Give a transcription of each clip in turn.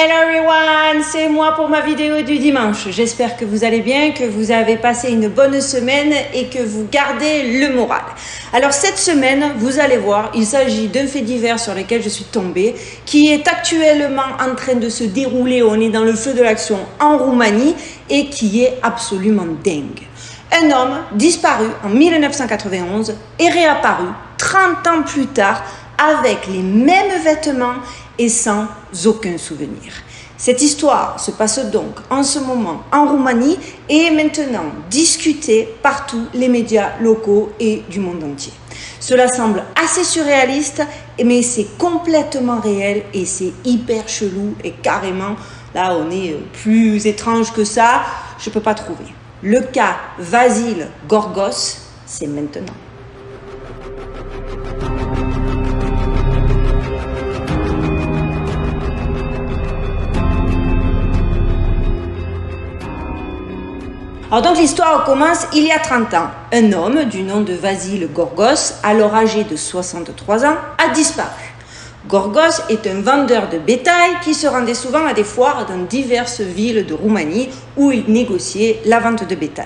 Hello everyone, c'est moi pour ma vidéo du dimanche. J'espère que vous allez bien, que vous avez passé une bonne semaine et que vous gardez le moral. Alors cette semaine, vous allez voir, il s'agit d'un fait divers sur lequel je suis tombée, qui est actuellement en train de se dérouler, on est dans le feu de l'action en Roumanie et qui est absolument dingue. Un homme disparu en 1991 est réapparu 30 ans plus tard avec les mêmes vêtements et sans aucun souvenir. Cette histoire se passe donc en ce moment en Roumanie et est maintenant discutée par tous les médias locaux et du monde entier. Cela semble assez surréaliste, mais c'est complètement réel et c'est hyper chelou et carrément, là on est plus étrange que ça, je ne peux pas trouver. Le cas Vasil Gorgos, c'est maintenant. Alors donc l'histoire commence il y a 30 ans. Un homme du nom de Vasil Gorgos, alors âgé de 63 ans, a disparu. Gorgos est un vendeur de bétail qui se rendait souvent à des foires dans diverses villes de Roumanie où il négociait la vente de bétail.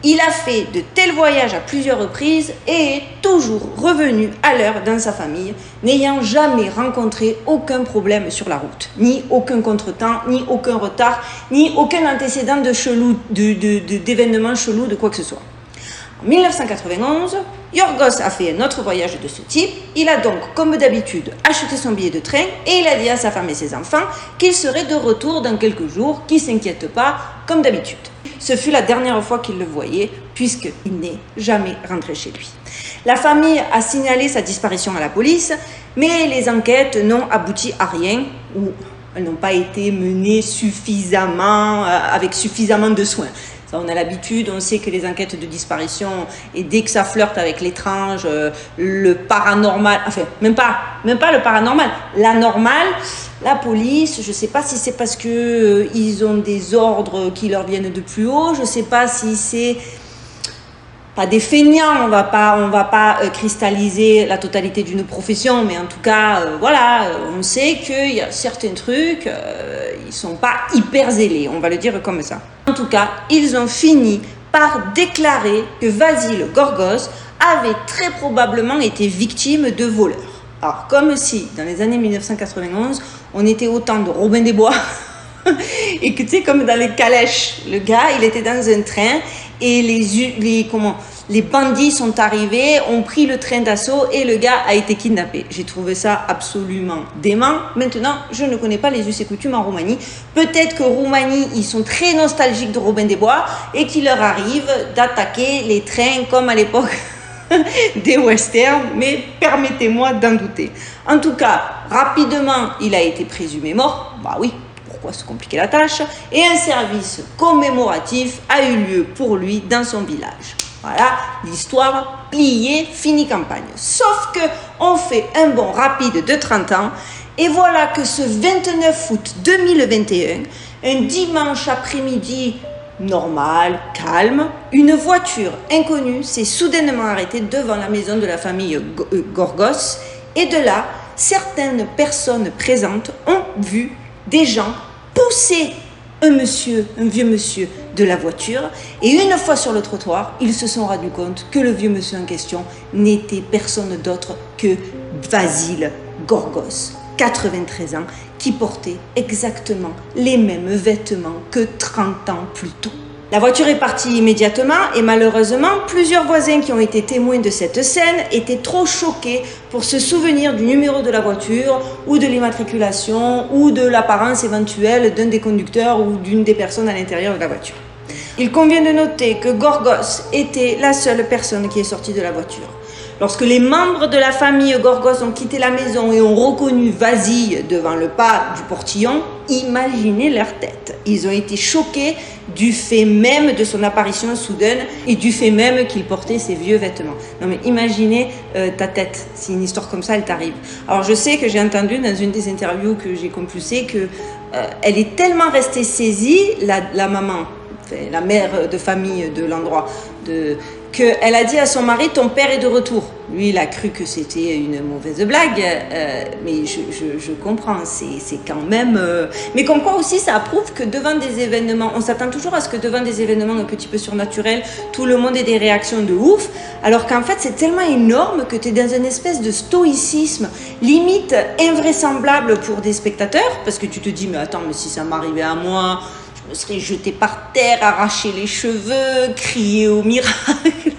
Il a fait de tels voyages à plusieurs reprises et est toujours revenu à l'heure dans sa famille, n'ayant jamais rencontré aucun problème sur la route, ni aucun contretemps, ni aucun retard, ni aucun antécédent d'événements chelous, de quoi que ce soit. En 1991, Yorgos a fait un autre voyage de ce type. Il a donc, comme d'habitude, acheté son billet de train et il a dit à sa femme et ses enfants qu'il serait de retour dans quelques jours, qu'ils ne s'inquiètent pas, comme d'habitude. Ce fut la dernière fois qu'il le voyait, puisqu'il n'est jamais rentré chez lui. La famille a signalé sa disparition à la police, mais les enquêtes n'ont abouti à rien, ou elles n'ont pas été menées avec suffisamment de soin. Ça, on a l'habitude, on sait que les enquêtes de disparition, et dès que ça flirte avec l'étrange, le paranormal, enfin, même pas le paranormal, l'anormal, la police, je ne sais pas si c'est parce que ils ont des ordres qui leur viennent de plus haut, je ne sais pas si c'est pas des feignants, on va pas cristalliser la totalité d'une profession, mais en tout cas, voilà, on sait qu'il y a certains trucs, ils sont pas hyper zélés, on va le dire comme ça. En tout cas, ils ont fini par déclarer que Vasil Gorgos avait très probablement été victime de voleurs. Alors, comme si, dans les années 1991, on était au temps de Robin des Bois, et que tu sais, comme dans les calèches, le gars, il était dans un train, et les bandits sont arrivés, ont pris le train d'assaut, et le gars a été kidnappé. J'ai trouvé ça absolument dément. Maintenant, je ne connais pas les us et coutumes en Roumanie. Peut-être que Roumanie, ils sont très nostalgiques de Robin des Bois, et qu'il leur arrive d'attaquer les trains comme à l'époque des westerns, mais permettez-moi d'en douter. En tout cas, rapidement, il a été présumé mort. Bah oui, pourquoi se compliquer la tâche? Et un service commémoratif a eu lieu pour lui dans son village. Voilà, l'histoire pliée, finie campagne. Sauf que on fait un bond rapide de 30 ans et voilà que ce 29 août 2021, un dimanche après-midi normal, calme, une voiture inconnue s'est soudainement arrêtée devant la maison de la famille Gorgos et de là, certaines personnes présentes ont vu des gens pousser un vieux monsieur de la voiture et une fois sur le trottoir, ils se sont rendus compte que le vieux monsieur en question n'était personne d'autre que Vasil Gorgos, 93 ans, qui portait exactement les mêmes vêtements que 30 ans plus tôt. La voiture est partie immédiatement et malheureusement, plusieurs voisins qui ont été témoins de cette scène étaient trop choqués pour se souvenir du numéro de la voiture ou de l'immatriculation ou de l'apparence éventuelle d'un des conducteurs ou d'une des personnes à l'intérieur de la voiture. Il convient de noter que Gorgos était la seule personne qui est sortie de la voiture. Lorsque les membres de la famille Gorgos ont quitté la maison et ont reconnu Vasil devant le pas du portillon, imaginez leur tête. Ils ont été choqués du fait même de son apparition soudaine et du fait même qu'il portait ses vieux vêtements. Non mais imaginez ta tête si une histoire comme ça elle t'arrive. Alors je sais que j'ai entendu dans une des interviews que j'ai compulsées que elle est tellement restée saisie, la maman, la mère de famille de l'endroit, qu'elle a dit à son mari, ton père est de retour. Lui, il a cru que c'était une mauvaise blague, mais je comprends, c'est quand même... Mais comme quoi aussi, ça prouve que devant des événements, on s'attend toujours à ce que devant des événements un petit peu surnaturels, tout le monde ait des réactions de ouf, alors qu'en fait, c'est tellement énorme que tu es dans une espèce de stoïcisme, limite invraisemblable pour des spectateurs, parce que tu te dis, mais attends, mais si ça m'arrivait à moi... je me serais jeté par terre, arraché les cheveux, crié au miracle.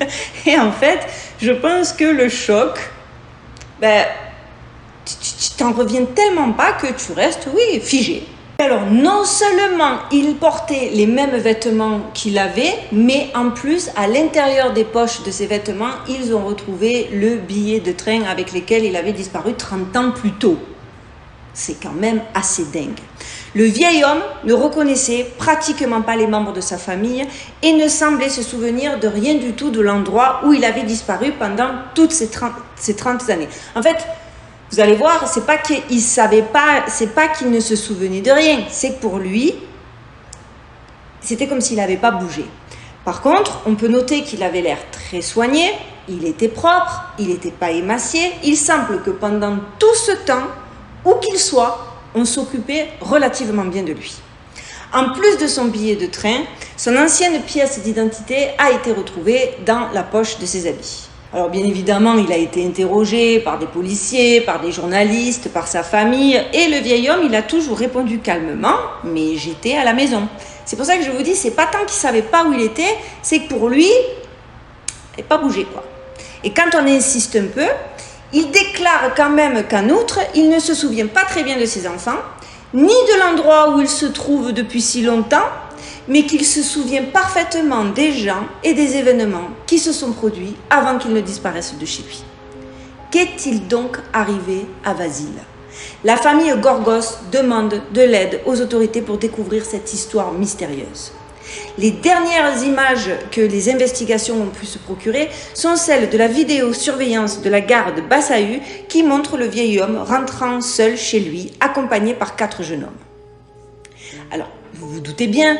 Et en fait, je pense que le choc, tu t'en reviens tellement pas que tu restes, oui, figé. Alors, non seulement il portait les mêmes vêtements qu'il avait, mais en plus, à l'intérieur des poches de ces vêtements, ils ont retrouvé le billet de train avec lequel il avait disparu 30 ans plus tôt. C'est quand même assez dingue. Le vieil homme ne reconnaissait pratiquement pas les membres de sa famille et ne semblait se souvenir de rien du tout de l'endroit où il avait disparu pendant toutes ces 30 années. En fait, vous allez voir, c'est pas qu'il savait pas, c'est pas qu'il ne se souvenait de rien, c'est que pour lui, c'était comme s'il n'avait pas bougé. Par contre, on peut noter qu'il avait l'air très soigné, il était propre, il n'était pas émacié, il semble que pendant tout ce temps, où qu'il soit, on s'occupait relativement bien de lui. En plus de son billet de train, son ancienne pièce d'identité a été retrouvée dans la poche de ses habits. Alors bien évidemment, il a été interrogé par des policiers, par des journalistes, par sa famille, et le vieil homme, il a toujours répondu calmement, mais j'étais à la maison. C'est pour ça que je vous dis, c'est pas tant qu'il savait pas où il était, c'est que pour lui, il n'avait pas bougé quoi. Et quand on insiste un peu, il déclare quand même qu'en outre, il ne se souvient pas très bien de ses enfants, ni de l'endroit où il se trouve depuis si longtemps, mais qu'il se souvient parfaitement des gens et des événements qui se sont produits avant qu'il ne disparaisse de chez lui. Qu'est-il donc arrivé à Vasile ? La famille Gorgos demande de l'aide aux autorités pour découvrir cette histoire mystérieuse. Les dernières images que les investigations ont pu se procurer sont celles de la vidéosurveillance de la gare de Bassahu qui montre le vieil homme rentrant seul chez lui, accompagné par 4 jeunes hommes. Alors, vous vous doutez bien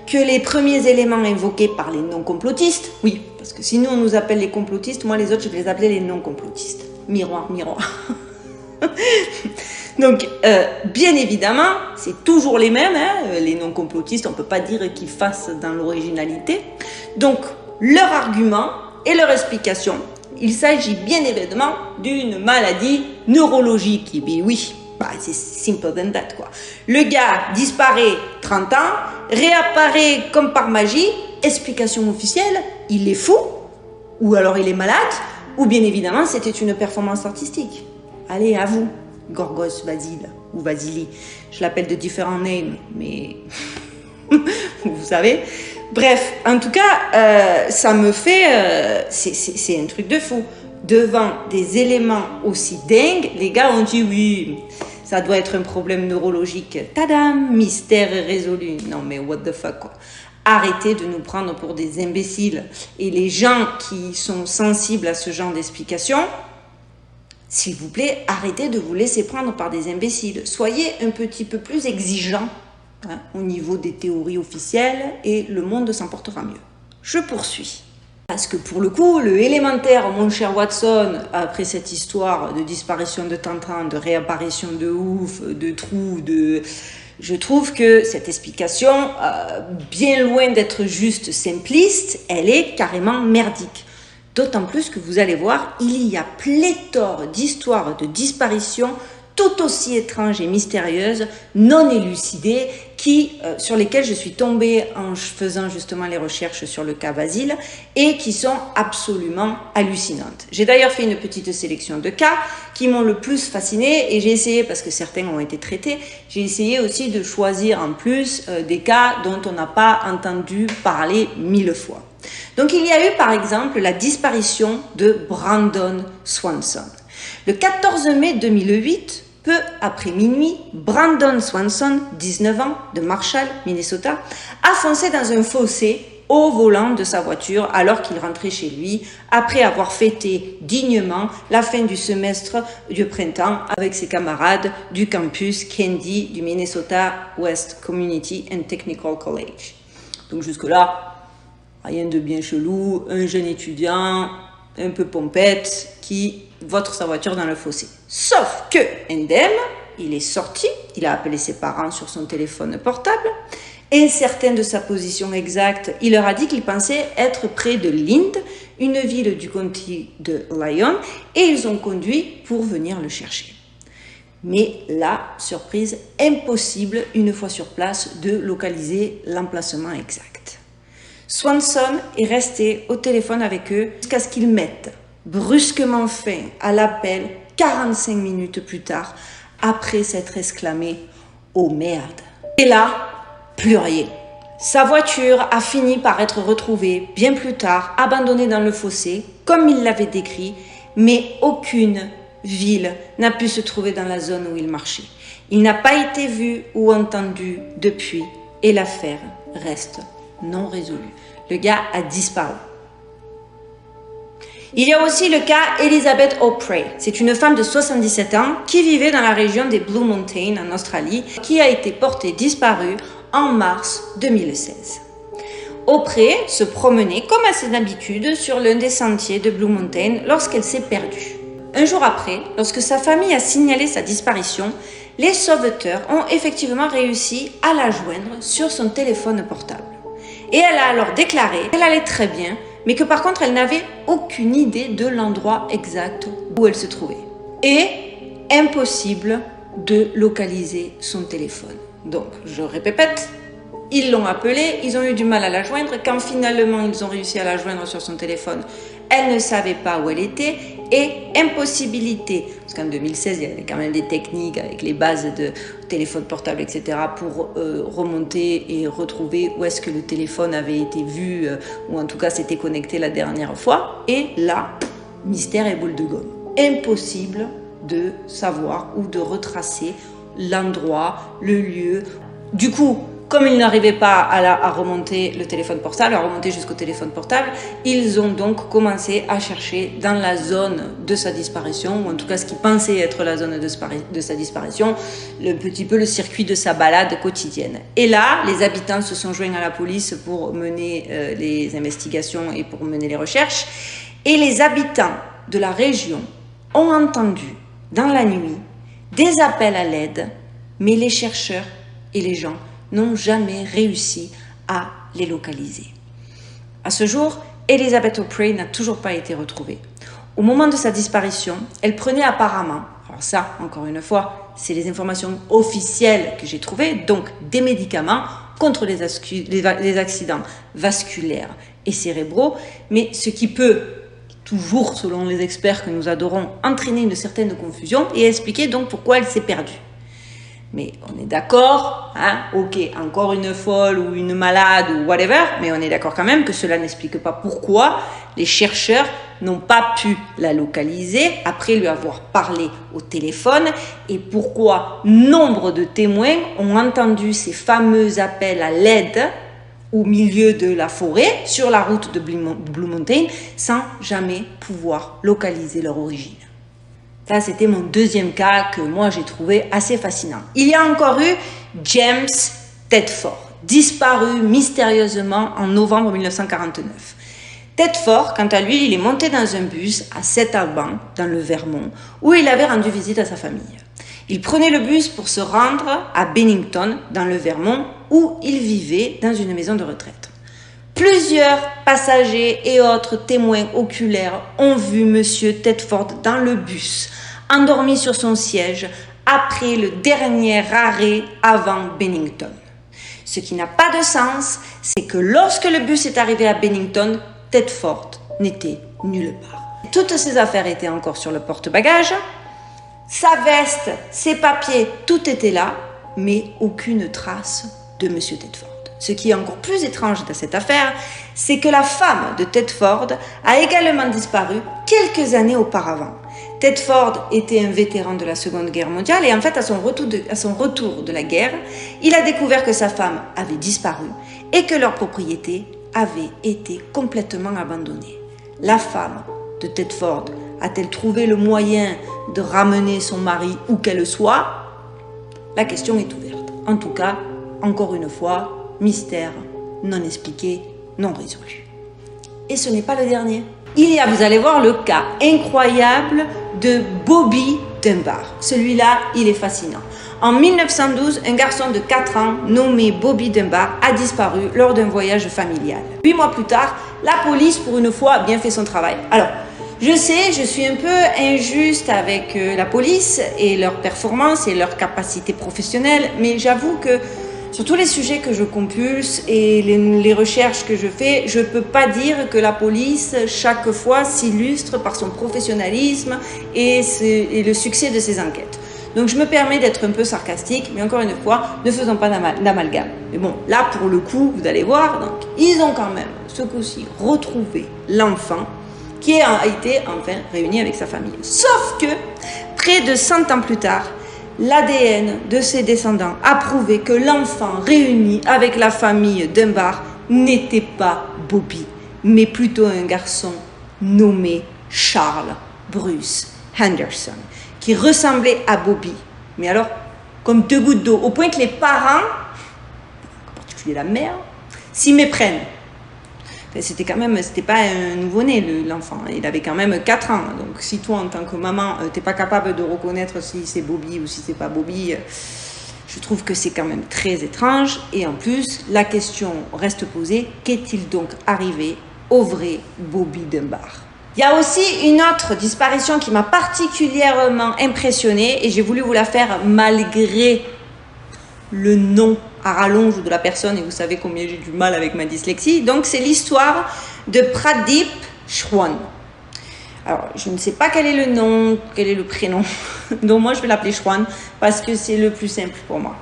que les premiers éléments invoqués par les non-complotistes, oui, parce que sinon on nous appelle les complotistes, moi les autres je vais les appeler les non-complotistes. Miroir, miroir. Donc, bien évidemment, c'est toujours les mêmes, hein, les non-complotistes, on ne peut pas dire qu'ils fassent dans l'originalité. Donc, leur argument et leur explication, il s'agit bien évidemment d'une maladie neurologique. Et bien oui, c'est simple than that, quoi. Le gars disparaît 30 ans, réapparaît comme par magie, explication officielle, il est fou, ou alors il est malade, ou bien évidemment, c'était une performance artistique. Allez, à vous. Gorgos Vasile ou Vasili, je l'appelle de différents names, mais vous savez. Bref, en tout cas, ça me fait, c'est un truc de fou. Devant des éléments aussi dingues, les gars ont dit oui, ça doit être un problème neurologique. Tadam, mystère résolu. Non mais what the fuck quoi. Arrêtez de nous prendre pour des imbéciles. Et les gens qui sont sensibles à ce genre d'explications, s'il vous plaît, arrêtez de vous laisser prendre par des imbéciles. Soyez un petit peu plus exigeants au niveau des théories officielles et le monde s'en portera mieux. Je poursuis. Parce que pour le coup, le élémentaire, mon cher Watson, après cette histoire de disparition de Tintin, de réapparition de ouf, de trous, je trouve que cette explication, bien loin d'être juste simpliste, elle est carrément merdique. D'autant plus que vous allez voir, il y a pléthore d'histoires de disparitions tout aussi étranges et mystérieuses, non élucidées, sur lesquelles je suis tombée en faisant justement les recherches sur le cas Vasile et qui sont absolument hallucinantes. J'ai d'ailleurs fait une petite sélection de cas qui m'ont le plus fascinée et j'ai essayé, parce que certains ont été traités, j'ai essayé aussi de choisir en plus des cas dont on n'a pas entendu parler 1000 fois. Donc il y a eu par exemple la disparition de Brandon Swanson. Le 14 mai 2008, peu après minuit, Brandon Swanson, 19 ans, de Marshall, Minnesota, a foncé dans un fossé au volant de sa voiture alors qu'il rentrait chez lui après avoir fêté dignement la fin du semestre du printemps avec ses camarades du campus Kendi du Minnesota West Community and Technical College. Donc jusque-là, Rien de bien chelou, un jeune étudiant, un peu pompette, qui vautre sa voiture dans le fossé. Sauf que indemne, il est sorti, il a appelé ses parents sur son téléphone portable. Incertain de sa position exacte, il leur a dit qu'il pensait être près de Lind, une ville du comté de Lyon, et ils ont conduit pour venir le chercher. Mais là, surprise, impossible, une fois sur place, de localiser l'emplacement exact. Swanson est resté au téléphone avec eux jusqu'à ce qu'ils mettent brusquement fin à l'appel 45 minutes plus tard, après s'être exclamé « Oh merde !» Et là, plus rien. Sa voiture a fini par être retrouvée bien plus tard, abandonnée dans le fossé, comme il l'avait décrit, mais aucune ville n'a pu se trouver dans la zone où il marchait. Il n'a pas été vu ou entendu depuis et l'affaire reste non résolue. Le gars a disparu. Il y a aussi le cas Elizabeth O'Prey. C'est une femme de 77 ans qui vivait dans la région des Blue Mountains en Australie, qui a été portée disparue en mars 2016. O'Prey se promenait comme à son habitude sur l'un des sentiers de Blue Mountain lorsqu'elle s'est perdue. Un jour après, lorsque sa famille a signalé sa disparition, les sauveteurs ont effectivement réussi à la joindre sur son téléphone portable. Et elle a alors déclaré qu'elle allait très bien, mais que par contre elle n'avait aucune idée de l'endroit exact où elle se trouvait. Et impossible de localiser son téléphone. Donc, je répète, ils l'ont appelée, ils ont eu du mal à la joindre. Quand finalement ils ont réussi à la joindre sur son téléphone, elle ne savait pas où elle était et impossibilité, parce qu'en 2016 il y avait quand même des techniques avec les bases de téléphone portable, etc. pour remonter et retrouver où est-ce que le téléphone avait été vu ou en tout cas s'était connecté la dernière fois. Et là, mystère et boule de gomme. Impossible de savoir ou de retracer l'endroit, le lieu. Du coup, comme ils n'arrivaient pas à remonter le téléphone portable, à remonter jusqu'au téléphone portable, ils ont donc commencé à chercher dans la zone de sa disparition, ou en tout cas ce qui pensait être la zone de sa disparition, un petit peu le circuit de sa balade quotidienne. Et là, les habitants se sont joints à la police pour mener les investigations et pour mener les recherches. Et les habitants de la région ont entendu dans la nuit des appels à l'aide, mais les chercheurs et les gens n'ont jamais réussi à les localiser. À ce jour, Elizabeth O'Prey n'a toujours pas été retrouvée. Au moment de sa disparition, elle prenait apparemment, alors ça, encore une fois, c'est les informations officielles que j'ai trouvées, donc des médicaments contre les accidents vasculaires et cérébraux, mais ce qui peut toujours, selon les experts que nous adorons, entraîner une certaine confusion et expliquer donc pourquoi elle s'est perdue. Mais on est d'accord, hein, ok, encore une folle ou une malade ou whatever, mais on est d'accord quand même que cela n'explique pas pourquoi les chercheurs n'ont pas pu la localiser après lui avoir parlé au téléphone et pourquoi nombre de témoins ont entendu ces fameux appels à l'aide au milieu de la forêt, sur la route de Blue Mountain, sans jamais pouvoir localiser leur origine. Ça, c'était mon deuxième cas que moi j'ai trouvé assez fascinant. Il y a encore eu James Tedford, disparu mystérieusement en novembre 1949. Tedford, quant à lui, il est monté dans un bus à St Albans, dans le Vermont, où il avait rendu visite à sa famille. Il prenait le bus pour se rendre à Bennington, dans le Vermont, où il vivait dans une maison de retraite. Plusieurs passagers et autres témoins oculaires ont vu Monsieur Tedford dans le bus, endormi sur son siège après le dernier arrêt avant Bennington. Ce qui n'a pas de sens, c'est que lorsque le bus est arrivé à Bennington, Tedford n'était nulle part. Toutes ses affaires étaient encore sur le porte-bagages, sa veste, ses papiers, tout était là, mais aucune trace de Monsieur Tedford. Ce qui est encore plus étrange dans cette affaire, c'est que la femme de Tedford a également disparu quelques années auparavant. Tedford était un vétéran de la Seconde Guerre mondiale et en fait, à son retour de la guerre, il a découvert que sa femme avait disparu et que leur propriété avait été complètement abandonnée. La femme de Tedford a-t-elle trouvé le moyen de ramener son mari où qu'elle soit? La question est ouverte. En tout cas, encore une fois, mystère non expliqué, non résolu. Et ce n'est pas le dernier. Il y a, vous allez voir, le cas incroyable de Bobby Dunbar. Celui-là, il est fascinant. En 1912, un garçon de 4 ans nommé Bobby Dunbar a disparu lors d'un voyage familial. 8 mois plus tard, la police, pour une fois, a bien fait son travail. Alors, je sais, je suis un peu injuste avec la police et leur performance et leur capacité professionnelle, mais j'avoue que sur tous les sujets que je compulse et les recherches que je fais, je ne peux pas dire que la police, chaque fois, s'illustre par son professionnalisme et le succès de ses enquêtes. Donc je me permets d'être un peu sarcastique, mais encore une fois, ne faisons pas d'amalgame. Mais bon, là pour le coup, vous allez voir, donc, ils ont quand même ce coup-ci retrouvé l'enfant qui a été enfin réuni avec sa famille. Sauf que, près de 100 ans plus tard, l'ADN de ses descendants a prouvé que l'enfant réuni avec la famille Dunbar n'était pas Bobby, mais plutôt un garçon nommé Charles Bruce Henderson, qui ressemblait à Bobby, mais alors comme 2 gouttes d'eau, au point que les parents, en particulier la mère, s'y méprennent. C'était pas un nouveau-né l'enfant, il avait quand même 4 ans. Donc si toi en tant que maman, t'es pas capable de reconnaître si c'est Bobby ou si c'est pas Bobby, je trouve que c'est quand même très étrange. Et en plus, la question reste posée, qu'est-il donc arrivé au vrai Bobby Dunbar? Il y a aussi une autre disparition qui m'a particulièrement impressionnée et j'ai voulu vous la faire malgré le nom à rallonge de la personne, et vous savez combien j'ai du mal avec ma dyslexie. Donc c'est l'histoire de Pradeep Chouhan. Alors je ne sais pas quel est le nom, quel est le prénom, donc moi je vais l'appeler Chouhan parce que c'est le plus simple pour moi.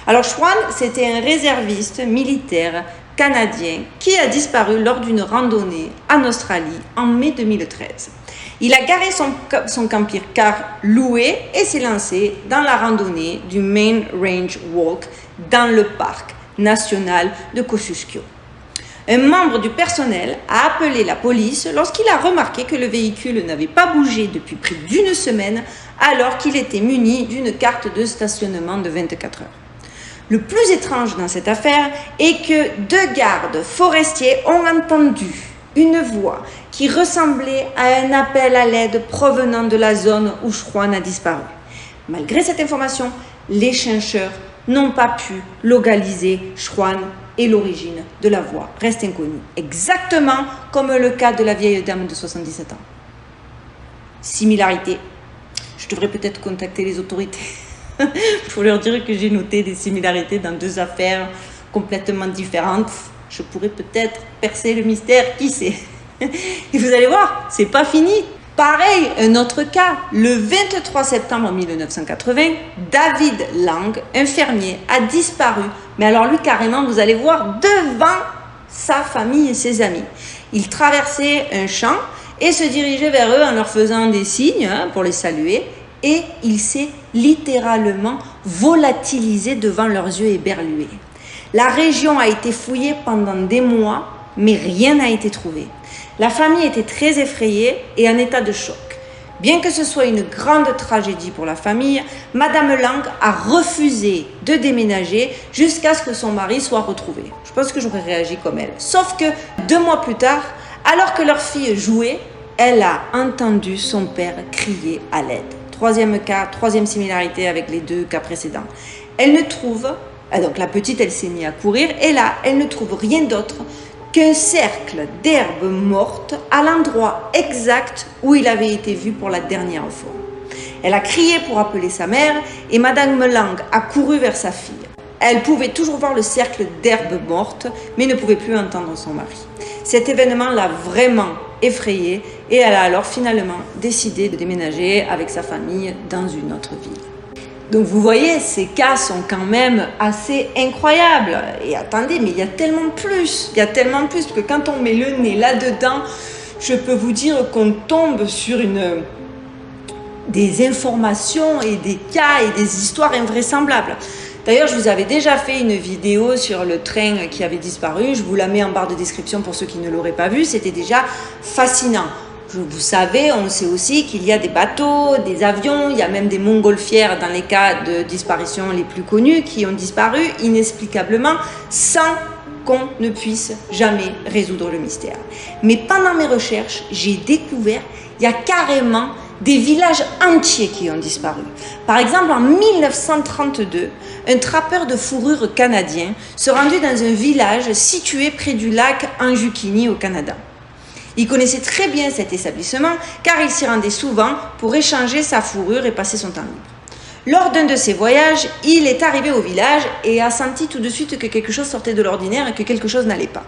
Alors Chouhan, c'était un réserviste militaire canadien qui a disparu lors d'une randonnée en Australie en mai 2013. Il a garé son camping-car loué et s'est lancé dans la randonnée du Main Range Walk dans le parc national de Kosciuszko. Un membre du personnel a appelé la police lorsqu'il a remarqué que le véhicule n'avait pas bougé depuis près d'1 semaine alors qu'il était muni d'une carte de stationnement de 24 heures. Le plus étrange dans cette affaire est que 2 gardes forestiers ont entendu une voix qui ressemblait à un appel à l'aide provenant de la zone où Chouhan a disparu. Malgré cette information, les chercheurs n'ont pas pu localiser Chouhan et l'origine de la voix reste inconnue, exactement comme le cas de la vieille dame de 77 ans. Similarité. Je devrais peut-être contacter les autorités pour leur dire que j'ai noté des similarités dans 2 affaires complètement différentes. Je pourrais peut-être percer le mystère, qui sait. Et vous allez voir, c'est pas fini. Pareil, un autre cas, le 23 septembre 1980, David Lang, un fermier, a disparu. Mais alors lui, carrément, vous allez voir, devant sa famille et ses amis. Il traversait un champ et se dirigeait vers eux en leur faisant des signes pour les saluer. Et il s'est littéralement volatilisé devant leurs yeux éberlués. La région a été fouillée pendant des mois, mais rien n'a été trouvé. La famille était très effrayée et en état de choc. Bien que ce soit une grande tragédie pour la famille, Madame Lang a refusé de déménager jusqu'à ce que son mari soit retrouvé. Je pense que j'aurais réagi comme elle. Sauf que 2 mois plus tard, alors que leur fille jouait, elle a entendu son père crier à l'aide. 3e cas, 3e similarité avec les 2 cas précédents. Elle ne trouve, donc la petite, elle s'est mise à courir, et là, elle ne trouve rien d'autre qu'un cercle d'herbes mortes à l'endroit exact où il avait été vu pour la dernière fois. Elle a crié pour appeler sa mère et Madame Lang a couru vers sa fille. Elle pouvait toujours voir le cercle d'herbes mortes, mais ne pouvait plus entendre son mari. Cet événement l'a vraiment effrayée et elle a alors finalement décidé de déménager avec sa famille dans une autre ville. Donc vous voyez, ces cas sont quand même assez incroyables. Et attendez, mais il y a tellement plus. Il y a tellement plus que quand on met le nez là-dedans, je peux vous dire qu'on tombe sur des informations et des cas et des histoires invraisemblables. D'ailleurs, je vous avais déjà fait une vidéo sur le train qui avait disparu. Je vous la mets en barre de description pour ceux qui ne l'auraient pas vu. C'était déjà fascinant. Vous savez, on sait aussi qu'il y a des bateaux, des avions, il y a même des montgolfières dans les cas de disparition les plus connus qui ont disparu inexplicablement sans qu'on ne puisse jamais résoudre le mystère. Mais pendant mes recherches, j'ai découvert qu'il y a carrément des villages entiers qui ont disparu. Par exemple, en 1932, un trappeur de fourrure canadien se rendit dans un village situé près du lac Anjukini au Canada. Il connaissait très bien cet établissement car il s'y rendait souvent pour échanger sa fourrure et passer son temps libre. Lors d'un de ses voyages, il est arrivé au village et a senti tout de suite que quelque chose sortait de l'ordinaire et que quelque chose n'allait pas.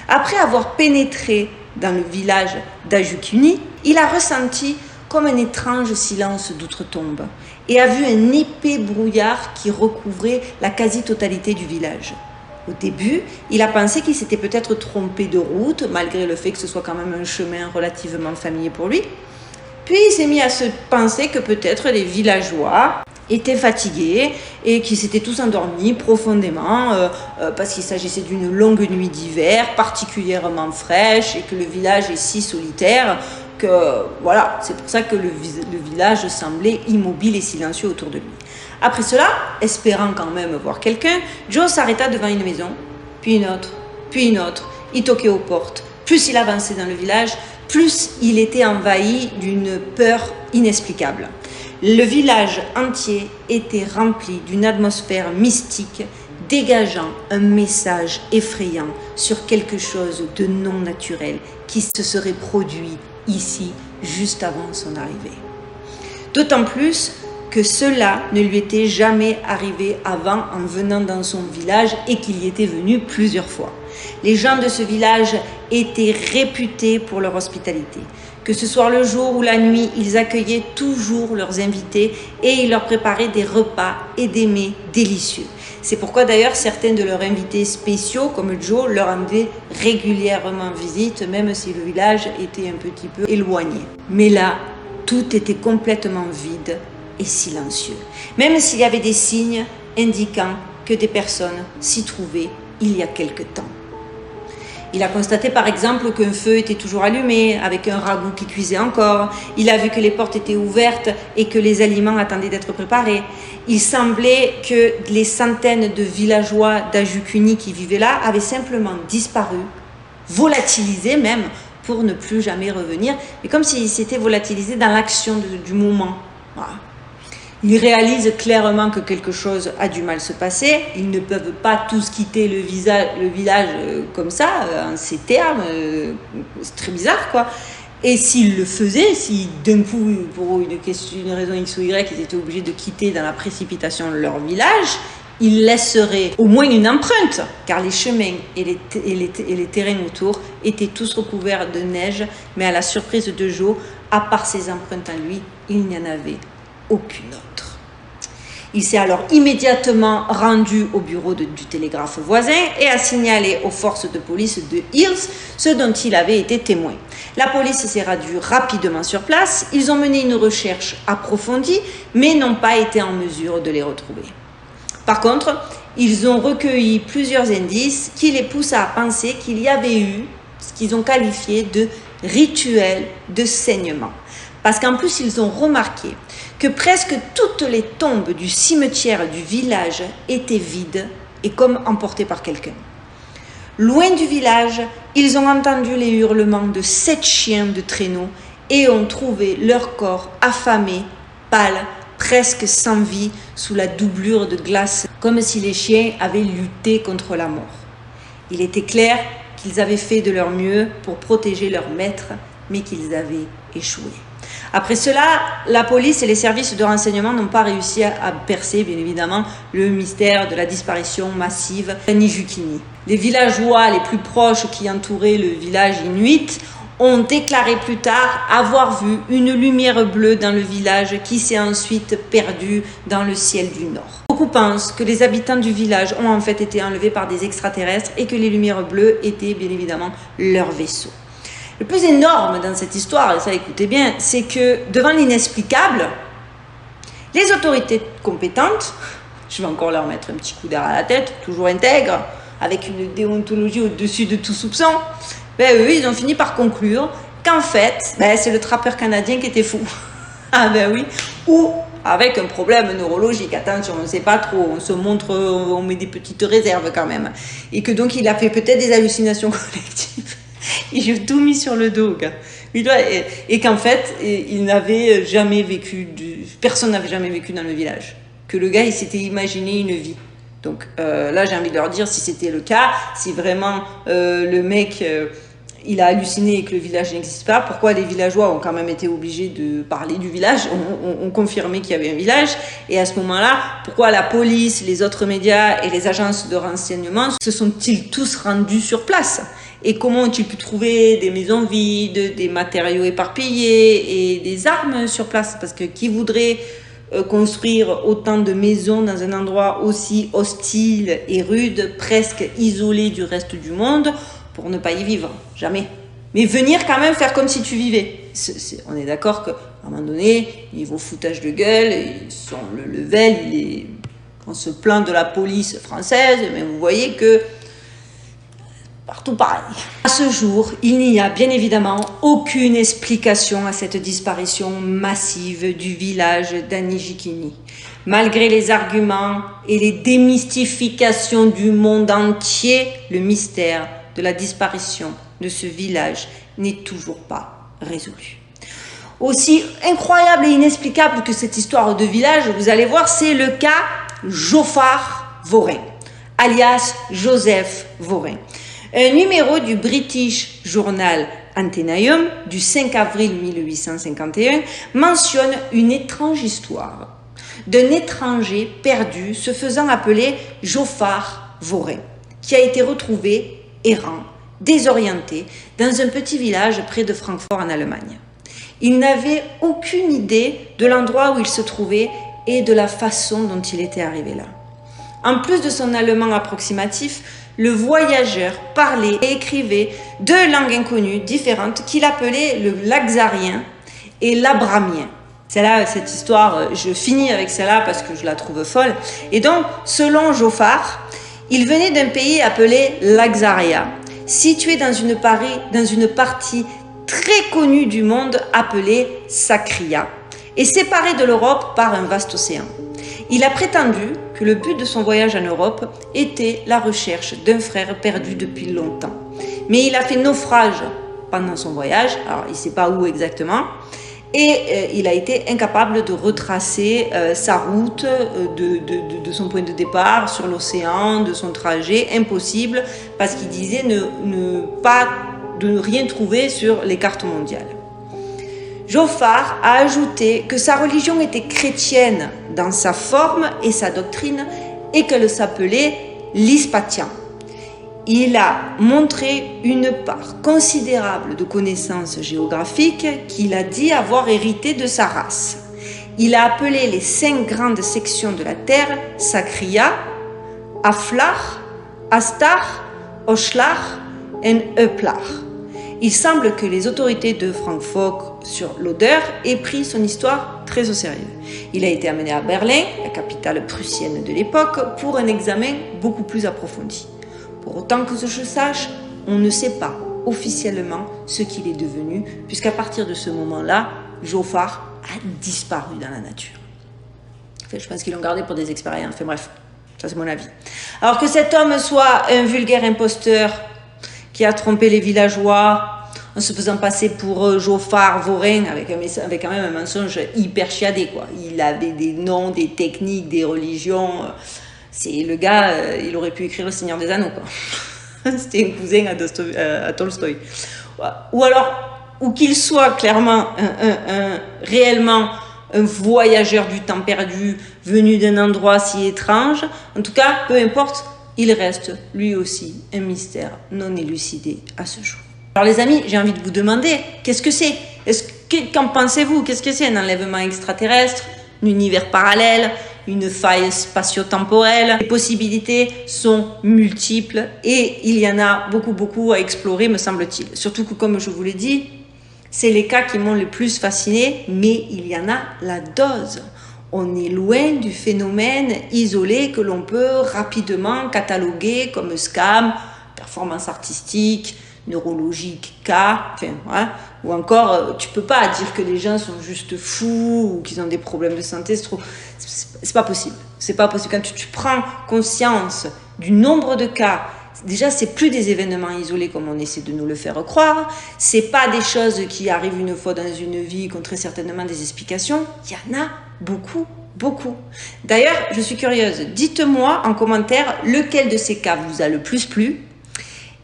Après avoir pénétré dans le village d'Anjukini, il a ressenti comme un étrange silence d'outre-tombe et a vu un épais brouillard qui recouvrait la quasi-totalité du village. Au début, il a pensé qu'il s'était peut-être trompé de route, malgré le fait que ce soit quand même un chemin relativement familier pour lui. Puis il s'est mis à se penser que peut-être les villageois étaient fatigués et qu'ils s'étaient tous endormis profondément parce qu'il s'agissait d'une longue nuit d'hiver particulièrement fraîche et que le village est si solitaire que voilà, c'est pour ça que le village semblait immobile et silencieux autour de lui. Après cela, espérant quand même voir quelqu'un, Joe s'arrêta devant une maison, puis une autre, puis une autre. Il toquait aux portes. Plus il avançait dans le village, plus il était envahi d'une peur inexplicable. Le village entier était rempli d'une atmosphère mystique, dégageant un message effrayant sur quelque chose de non naturel qui se serait produit ici, juste avant son arrivée. D'autant plus que cela ne lui était jamais arrivé avant en venant dans son village et qu'il y était venu plusieurs fois. Les gens de ce village étaient réputés pour leur hospitalité. Que ce soit le jour ou la nuit, ils accueillaient toujours leurs invités et ils leur préparaient des repas et des mets délicieux. C'est pourquoi d'ailleurs certains de leurs invités spéciaux, comme Joe, leur rendaient régulièrement visite, même si le village était un petit peu éloigné. Mais là, tout était complètement vide et silencieux, même s'il y avait des signes indiquant que des personnes s'y trouvaient il y a quelque temps. Il a constaté par exemple qu'un feu était toujours allumé, avec un ragoût qui cuisait encore. Il a vu que les portes étaient ouvertes et que les aliments attendaient d'être préparés. Il semblait que les centaines de villageois d'Anjukini qui vivaient là avaient simplement disparu, volatilisés même, pour ne plus jamais revenir, mais comme s'ils s'étaient volatilisés dans l'action du moment. Voilà. Ils réalisent clairement que quelque chose a du mal se passer. Ils ne peuvent pas tous quitter le village comme ça, en ces termes. C'est très bizarre, quoi. Et s'ils le faisaient, si d'un coup, pour une raison X ou Y, ils étaient obligés de quitter dans la précipitation leur village, ils laisseraient au moins une empreinte, car les chemins et les terrains autour étaient tous recouverts de neige, mais à la surprise de Joe, à part ses empreintes en lui, il n'y en avait aucune autre. Il s'est alors immédiatement rendu au bureau du télégraphe voisin et a signalé aux forces de police de Hills ce dont il avait été témoin. La police s'est rendue rapidement sur place, ils ont mené une recherche approfondie, mais n'ont pas été en mesure de les retrouver. Par contre, ils ont recueilli plusieurs indices qui les poussent à penser qu'il y avait eu ce qu'ils ont qualifié de rituel de saignement. Parce qu'en plus, ils ont remarqué que presque toutes les tombes du cimetière du village étaient vides et comme emportées par quelqu'un. Loin du village, ils ont entendu les hurlements de 7 chiens de traîneau et ont trouvé leur corps affamés, pâles, presque sans vie, sous la doublure de glace, comme si les chiens avaient lutté contre la mort. Il était clair qu'ils avaient fait de leur mieux pour protéger leur maître, mais qu'ils avaient échoué. Après cela, la police et les services de renseignement n'ont pas réussi à percer, bien évidemment, le mystère de la disparition massive d'Anjukini. Les villageois les plus proches qui entouraient le village inuit ont déclaré plus tard avoir vu une lumière bleue dans le village qui s'est ensuite perdue dans le ciel du nord. Beaucoup pensent que les habitants du village ont en fait été enlevés par des extraterrestres et que les lumières bleues étaient bien évidemment leur vaisseau. Le plus énorme dans cette histoire, et ça écoutez bien, c'est que devant l'inexplicable, les autorités compétentes, je vais encore leur mettre un petit coup d'air à la tête, toujours intègre, avec une déontologie au-dessus de tout soupçon, eux, ils ont fini par conclure qu'en fait, c'est le trappeur canadien qui était fou. Ah ben oui. Ou avec un problème neurologique. Attention, on ne sait pas trop, on se montre, on met des petites réserves quand même. Et que donc il a fait peut-être des hallucinations collectives. Il a tout mis sur le dos, gars. Et qu'en fait, il n'avait jamais vécu, personne n'avait jamais vécu dans le village. Que le gars, il s'était imaginé une vie. Donc là, j'ai envie de leur dire, si c'était le cas, si vraiment le mec, il a halluciné et que le village n'existe pas, pourquoi les villageois ont quand même été obligés de parler du village, ont confirmé qu'il y avait un village, et à ce moment-là, pourquoi la police, les autres médias et les agences de renseignement se sont-ils tous rendus sur place? Et comment ont-ils pu trouver des maisons vides, des matériaux éparpillés et des armes sur place? Parce que qui voudrait construire autant de maisons dans un endroit aussi hostile et rude, presque isolé du reste du monde, pour ne pas y vivre? Jamais. Mais venir quand même faire comme si tu vivais. On est d'accord qu'à un moment donné, niveau foutage de gueule, le level, on se plaint de la police française, mais vous voyez que partout pareil. À ce jour, il n'y a bien évidemment aucune explication à cette disparition massive du village d'Anijikini. Malgré les arguments et les démystifications du monde entier, le mystère de la disparition de ce village n'est toujours pas résolu. Aussi incroyable et inexplicable que cette histoire de village, vous allez voir, c'est le cas Joffard Vorin, alias Joseph Vorin. Un numéro du British Journal Athenaeum du 5 avril 1851 mentionne une étrange histoire d'un étranger perdu se faisant appeler Joffard Vorin, qui a été retrouvé errant, désorienté, dans un petit village près de Francfort en Allemagne. Il n'avait aucune idée de l'endroit où il se trouvait et de la façon dont il était arrivé là. En plus de son allemand approximatif, le voyageur parlait et écrivait deux langues inconnues différentes qu'il appelait le laxarien et l'abramien. Celle-là, cette histoire, je finis avec celle-là parce que je la trouve folle. Et donc, selon Joffard, il venait d'un pays appelé Laxaria, situé dans une partie très connue du monde appelée Sakria, et séparé de l'Europe par un vaste océan. Il a prétendu que le but de son voyage en Europe était la recherche d'un frère perdu depuis longtemps. Mais il a fait naufrage pendant son voyage, alors il ne sait pas où exactement, et il a été incapable de retracer sa route de son point de départ sur l'océan, de son trajet, impossible, parce qu'il disait de rien trouver sur les cartes mondiales. Joffard a ajouté que sa religion était chrétienne dans sa forme et sa doctrine et qu'elle s'appelait l'Ispatien. Il a montré une part considérable de connaissances géographiques qu'il a dit avoir hérité de sa race. Il a appelé les 5 grandes sections de la terre Sakria, Aflar, Astar, Oshlar et Euplar. Il semble que les autorités de Francfort sur l'Oder aient pris son histoire très au sérieux. Il a été amené à Berlin, la capitale prussienne de l'époque, pour un examen beaucoup plus approfondi. Pour autant que je sache, on ne sait pas officiellement ce qu'il est devenu, puisqu'à partir de ce moment-là, Joffard a disparu dans la nature. Enfin, je pense qu'ils l'ont gardé pour des expériences. Enfin bref, ça c'est mon avis. Alors que cet homme soit un vulgaire imposteur qui a trompé les villageois en se faisant passer pour Joffard Vorin avec quand même un mensonge hyper chiadé, quoi. Il avait des noms, des techniques, des religions. C'est le gars, il aurait pu écrire Le Seigneur des Anneaux, quoi. C'était un cousin à Tolstoï. Ou alors, ou qu'il soit clairement réellement un voyageur du temps perdu, venu d'un endroit si étrange. En tout cas, peu importe, il reste lui aussi un mystère non élucidé à ce jour. Alors les amis, j'ai envie de vous demander, qu'est-ce que c'est? Qu'en pensez-vous? Qu'est-ce que c'est un enlèvement extraterrestre, un univers parallèle, une faille spatio-temporelle? Les possibilités sont multiples et il y en a beaucoup à explorer, me semble-t-il. Surtout que, comme je vous l'ai dit, c'est les cas qui m'ont le plus fasciné, mais il y en a la dose. On est loin du phénomène isolé que l'on peut rapidement cataloguer comme scam, performance artistique, neurologique, cas, enfin, ouais, Ou encore, tu peux pas dire que les gens sont juste fous ou qu'ils ont des problèmes de santé. C'est pas possible. C'est pas possible. Quand tu prends conscience du nombre de cas, déjà, c'est plus des événements isolés comme on essaie de nous le faire croire. C'est pas des choses qui arrivent une fois dans une vie, qui ont très certainement des explications. Il y en a beaucoup. Beaucoup. D'ailleurs, je suis curieuse. Dites-moi en commentaire lequel de ces cas vous a le plus plu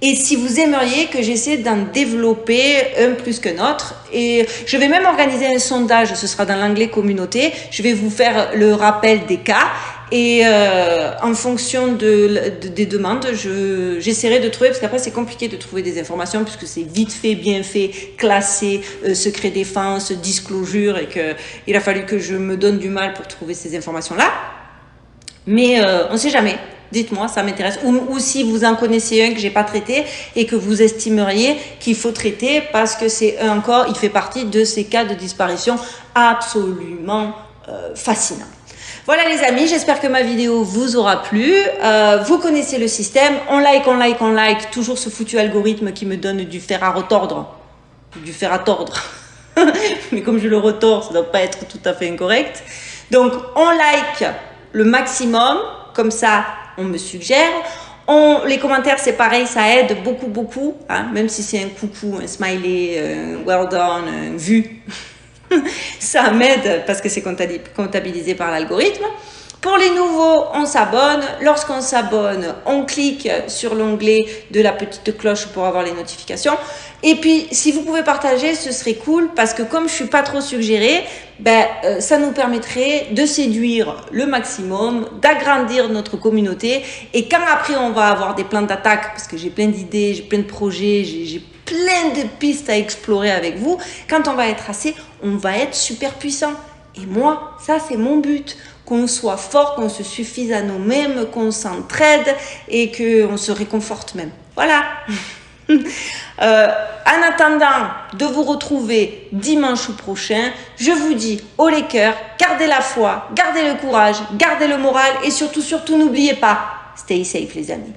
et si vous aimeriez que j'essaie d'en développer un plus qu'un autre. Et je vais même organiser un sondage, ce sera dans l'onglet communauté. Je vais vous faire le rappel des cas et en fonction des demandes, j'essaierai de trouver, parce qu'après c'est compliqué de trouver des informations puisque c'est vite fait, bien fait, classé, secret défense, disclosure et qu'il a fallu que je me donne du mal pour trouver ces informations-là. Mais on ne sait jamais. Dites-moi, ça m'intéresse. Ou si vous en connaissez un que j'ai pas traité et que vous estimeriez qu'il faut traiter parce que c'est encore, il fait partie de ces cas de disparition absolument fascinants. Voilà les amis, j'espère que ma vidéo vous aura plu. Vous connaissez le système. On like. Toujours ce foutu algorithme qui me donne du fer à retordre. Du fer à tordre. Mais comme je le retors, ça doit pas être tout à fait incorrect. Donc, on like le maximum. Comme ça, on me suggère. Les commentaires, c'est pareil, ça aide beaucoup, hein, même si c'est un coucou, un smiley, un well done, un vu. Ça m'aide parce que c'est comptabilisé par l'algorithme. Pour les nouveaux, on s'abonne. Lorsqu'on s'abonne, on clique sur l'onglet de la petite cloche pour avoir les notifications. Et puis, si vous pouvez partager, ce serait cool parce que comme je suis pas trop suggérée, ça nous permettrait de séduire le maximum, d'agrandir notre communauté. Et quand après, on va avoir des plans d'attaque, parce que j'ai plein d'idées, j'ai plein de projets, j'ai plein de pistes à explorer avec vous, quand on va être assez, on va être super puissant. Et moi, ça, c'est mon but. Qu'on soit fort, qu'on se suffise à nous-mêmes, qu'on s'entraide et qu'on se réconforte même. Voilà. En attendant de vous retrouver dimanche prochain, je vous dis haut les cœurs, gardez la foi, gardez le courage, gardez le moral et surtout, n'oubliez pas, stay safe les amis.